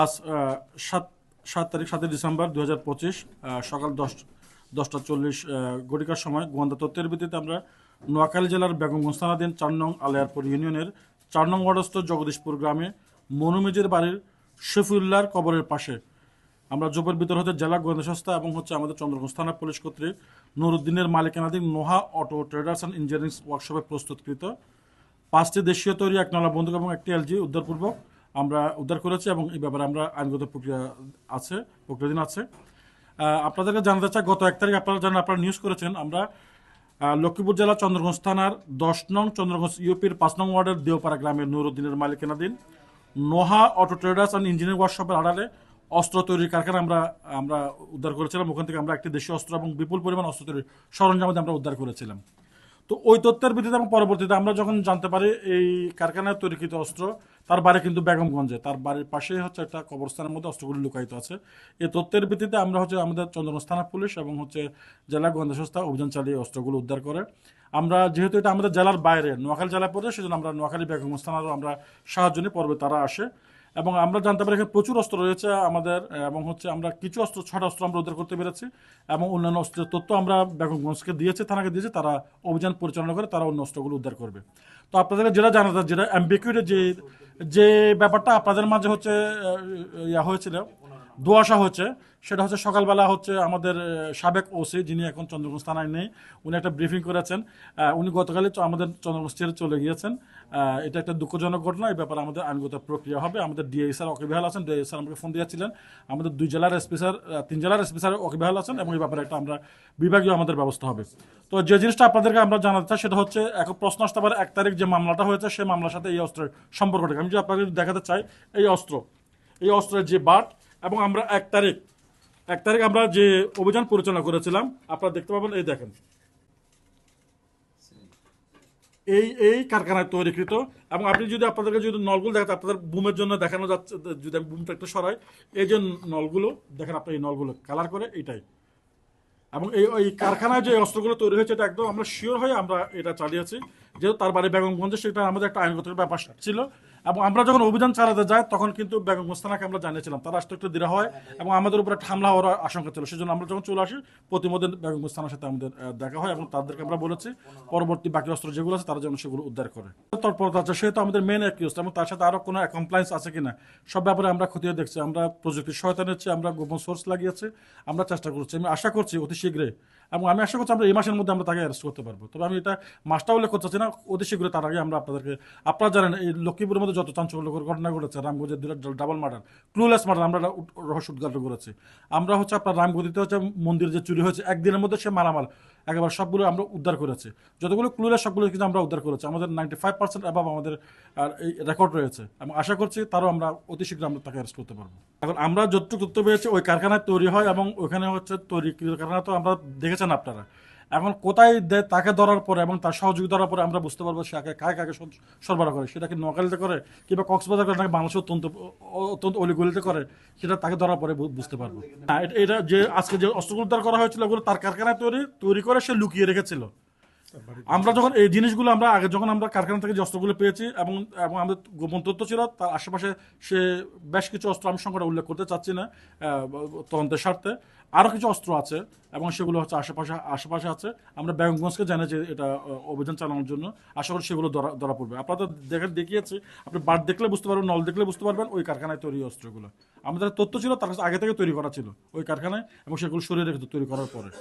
আজ 7 তারিখ 7 ডিসেম্বর 2025 সকাল 10টা 40 ঘটিকার সময় গোয়েন্দা তথ্যের ভিত্তিতে আমরা নোয়াখালী জেলার বেগমগঞ্জ থানাধীন 4 নং আলিয়ারপুর ইউনিয়নের 4 নং ওয়ার্ডস্থ জগদীশপুর গ্রামে মনুমিজের বাড়ির শফিউল্লাহর কবরের পাশে আমরা জোপের ভিতর হতে জেলা গোয়েন্দা সংস্থা এবং আমাদের চন্দ্রগঞ্জ থানা পুলিশ কর্তৃক নুরুদ্দিনের মালিকানাধীন Noha auto traders and engineering ওয়ার্কশপে প্রস্তুতকৃত 5টি দেশীয় তৈরি 1 নলা বন্দুক এবং 1টি এলজি উদ্ধারপূর্বক আমরা উদ্ধার করেছি এবং এই ব্যাপারে আমরা আইনগত প্রক্রিয়াধীন আছে। আপনাদেরকে জানাতে চাই, গত 1 তারিখ আপনারা জানেন, আপনারা নিউজ করেছেন, আমরা লক্ষ্মীপুর জেলা চন্দ্রগঞ্জ থানার 10 নং চন্দ্রগঞ্জ ইউপির 5 নং ওয়ার্ডের দেওপাড়া গ্রামের নুরুদ্দিনের মালিকানাধীন Noha auto traders and engineering ওয়ার্কশপের আড়ালে অস্ত্র তৈরির কারখানা আমরা উদ্ধার করেছিলাম। ওখান থেকে আমরা 1টি দেশীয় অস্ত্র এবং বিপুল পরিমাণ অস্ত্র তৈরির সরঞ্জাম আমরা উদ্ধার করেছিলাম। তো ওই তথ্যের ভিত্তিতে এবং পরবর্তীতে আমরা যখন জানতে পারি এই কারখানায় তৈরিকৃত অস্ত্র তার বাড়ি কিন্তু বেগমগঞ্জে, তার বাড়ির পাশেই একটা কবরস্থানের মধ্যে অস্ত্রগুলি লুকায়িত আছে। এই তথ্যের ভিত্তিতে আমরা আমাদের চন্দ্রগঞ্জ থানা পুলিশ এবং জেলা গোয়েন্দা সংস্থা অভিযান চালিয়ে অস্ত্রগুলো উদ্ধার করে। আমরা যেহেতু এটা আমাদের জেলার বাইরে নোয়াখালী জেলায় পড়ে, সেজন্য আমরা নোয়াখালী বেগমগঞ্জ থানারও আমরা সাহায্য নিই, পর্বে তারা আসে এবং আমরা জানতে পারি এখানে প্রচুর অস্ত্র রয়েছে আমাদের এবং আমরা কিছু অস্ত্র 6টা অস্ত্র আমরা উদ্ধার করতে পেরেছি এবং অন্যান্য অস্ত্রের তথ্য আমরা বেগমগঞ্জকে দিয়েছি, থানাকে দিয়েছি, তারা অভিযান পরিচালনা করে তারা অন্য অস্ত্রগুলো উদ্ধার করবে। তো আপনাদেরকে যেটা জানাতে, যেটা অ্যাম্বিকিউটি যে ব্যাপারটা আপনাদের মাঝে হয়েছিল, দোয়াশা হচ্ছে, সেটা সকালবেলা আমাদের সাবেক ওসি, যিনি এখন চন্দ্রগঞ্জ থানায় নেই, উনি একটা ব্রিফিং করেছেন। উনি গতকালই আমাদের চন্দ্রগঞ্জ ছেড়ে চলে গিয়েছেন। এটা একটা দুঃখজনক ঘটনা। এই ব্যাপারে আমাদের আইনগত প্রক্রিয়া হবে। আমাদের ডিআই স্যার ওয়াকিবহাল আছেন, ডিআই স্যার আমাকে ফোন দিয়েছিলেন। আমাদের 2 জেলার এসপি স্যার, 3 জেলার এসপি স্যার ওয়াকিবহাল আছেন এবং এই ব্যাপারে আমরা বিভাগীয় আমাদের ব্যবস্থা হবে। তো যে জিনিসটা আপনাদেরকে আমরা জানাতে চাই সেটা এক প্রশ্ন আসতে পারে, 1 তারিখ যে মামলাটা হয়েছে সেই মামলার সাথে এই অস্ত্রের সম্পর্কটা আমি আপনাদের দেখাতে চাই। এই অস্ত্রের যে বাট এবং আমরা 1 তারিখ আমরা যে অভিযান পরিচালনা করেছিলাম, আপনারা দেখতে পাবেন, এই দেখেন, এই কারখানায় তৈরিকৃত। এবং আপনি যদি আপনাদেরকে নলগুলো দেখাতে, আপনাদের বুমের জন্য দেখানো যাচ্ছে, যদি আমি বুমটা একটু সরাই, এই যে নলগুলো দেখেন, আপনি এই নলগুলো কালার করে এইটাই। এবং এই কারখানায় যে অস্ত্রগুলো তৈরি হয়েছে এটা একদম আমরা শিওর হয়ে আমরা এটা চালিয়েছি, যেহেতু তার বাড়ি বেগমগঞ্জে, সেটা আমাদের একটা আইনগত ব্যাপার ছিল। এবং আমরা যখন অভিযান চালাতে যাই তখন কিন্তু বেগমগঞ্জ থানাকে আমরা জানিয়েছিলাম, তারা আসতে একটু দেরি হয় এবং আমাদের উপরে একটা হামলা হওয়ার আশঙ্কা ছিল। সেজন্য আমরা যখন চলে আসি প্রতিমধ্যে বেগমগঞ্জ থানার সাথে আমাদের দেখা হয় এবং তাদেরকে আমরা বলেছি পরবর্তী বাকি অস্ত্র যেগুলো আছে তারা যেন সেগুলো উদ্ধার করে। তৎপরতা আছে, সেহেতু আমাদের মেন অ্যাকিউজড এবং তার সাথে আরও কোনো কমপ্লায়েন্স আছে কিনা সব ব্যাপারে আমরা খতিয়ে দেখছি। আমরা প্রযুক্তির সহায়তা নিচ্ছি, আমরা গোপন সোর্স লাগিয়েছি, আমরা চেষ্টা করছি। আমি আশা করছি অতি শীঘ্রই, এবং আমি আশা করছি আমরা এই মাসের মধ্যে আমরা তাকে অ্যারেস্ট করতে পারবো। তবে আমি এটা মাসটা উল্লেখ করতে চাচ্ছি না, অতি শীঘ্রই। তার আগে আমরা আপনারা জানেন এই লক্ষ্মীপুরের মধ্যে যত চাঞ্চল্যকর ঘটনা ঘটেছে, রামগঞ্জের ডাবল মার্ডার, ক্লুলেস মার্ডার, আমরা রহস্য উদ্ঘাটন করেছি। আমরা আপনার রামগঞ্জে মন্দির যে চুরি হয়েছে, একদিনের মধ্যে সে মালামাল একেবারে সবগুলো আমরা উদ্ধার করেছি। যতগুলো ক্লুলেস সবগুলো কিন্তু আমরা উদ্ধার করেছি। আমাদের 95% অ্যাবাভ আমাদের এই রেকর্ড রয়েছে এবং আশা করছি তারও আমরা অতি শীঘ্র আমরা তাকে অ্যারেস্ট করতে পারবো। এখন আমরা যতটুকু তথ্য পেয়েছি ওই কারখানায় তৈরি হয় এবং ওইখানে তৈরি কারখানা তো আমরা দেখেছেন আপনারা। এখন কোথায় দেয় তাকে ধরার পরে এবং তার সহযোগী ধরার পরে আমরা বুঝতে পারবো সে কাকে সরবরাহ করে, সেটা কি নোয়াখালীতে করে কিংবা কক্সবাজার করে নাকি বাংলাদেশের অত্যন্ত অলিগলিতে করে, সেটা তাকে ধরার পরে বুঝতে পারবো। এটা যে আজকে যে অস্ত্রগুলো উদ্ধার করা হয়েছিল ওগুলো তার কারখানায় তৈরি করে সে লুকিয়ে রেখেছিল। আমরা যখন এই জিনিসগুলো যখন আমরা কারখানা থেকে যে অস্ত্রগুলো পেয়েছি এবং আমাদের গোপন তথ্য ছিল তার আশেপাশে সে বেশ কিছু অস্ত্র, আমি সংখ্যাটা উল্লেখ করতে চাচ্ছি না তদন্তের স্বার্থে, আরও কিছু অস্ত্র আছে এবং সেগুলো আশেপাশে আছে। আমরা বেগমগঞ্জকে জানি যে এটা অভিযান চালানোর জন্য, আশা করি সেগুলো ধরা পড়বে। আপনারা দেখিয়েছি, আপনি বাট দেখলে বুঝতে পারবেন, নল দেখলে বুঝতে পারবেন ওই কারখানায় তৈরি অস্ত্রগুলো। আমাদের তথ্য ছিল তার কাছে আগে থেকে তৈরি করা ছিল ওই কারখানায় এবং সেগুলো সরিয়ে রেখে তৈরি করার পরে।